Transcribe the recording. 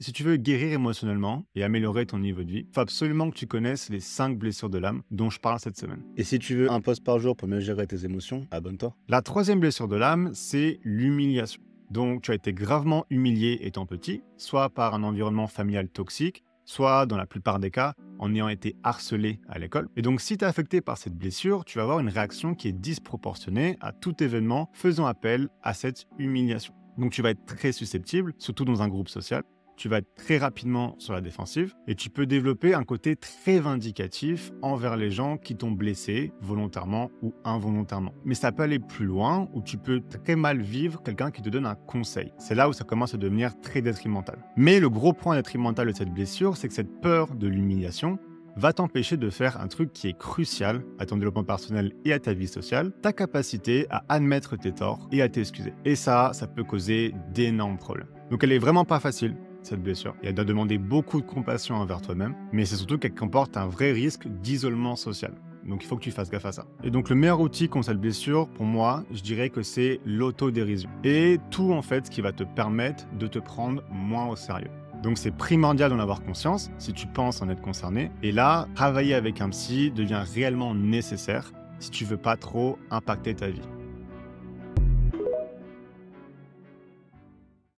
Si tu veux guérir émotionnellement et améliorer ton niveau de vie, il faut absolument que tu connaisses les 5 blessures de l'âme dont je parle cette semaine. Et si tu veux un post par jour pour mieux gérer tes émotions, abonne-toi. La troisième blessure de l'âme, c'est l'humiliation. Donc, tu as été gravement humilié étant petit, soit par un environnement familial toxique, soit, dans la plupart des cas, en ayant été harcelé à l'école. Et donc, si tu es affecté par cette blessure, tu vas avoir une réaction qui est disproportionnée à tout événement faisant appel à cette humiliation. Donc, tu vas être très susceptible, surtout dans un groupe social. Tu vas être très rapidement sur la défensive et tu peux développer un côté très vindicatif envers les gens qui t'ont blessé, volontairement ou involontairement. Mais ça peut aller plus loin où tu peux très mal vivre quelqu'un qui te donne un conseil. C'est là où ça commence à devenir très détrimental. Mais le gros point détrimental de cette blessure, c'est que cette peur de l'humiliation va t'empêcher de faire un truc qui est crucial à ton développement personnel et à ta vie sociale, ta capacité à admettre tes torts et à t'excuser. Et ça peut causer d'énormes problèmes. Donc elle est vraiment pas facile, cette blessure. Et elle doit demander beaucoup de compassion envers toi-même, mais c'est surtout qu'elle comporte un vrai risque d'isolement social. Donc il faut que tu fasses gaffe à ça. Et donc le meilleur outil contre cette blessure, pour moi, je dirais que c'est l'autodérision. Et tout en fait ce qui va te permettre de te prendre moins au sérieux. Donc c'est primordial d'en avoir conscience si tu penses en être concerné. Et là, travailler avec un psy devient réellement nécessaire si tu veux pas trop impacter ta vie.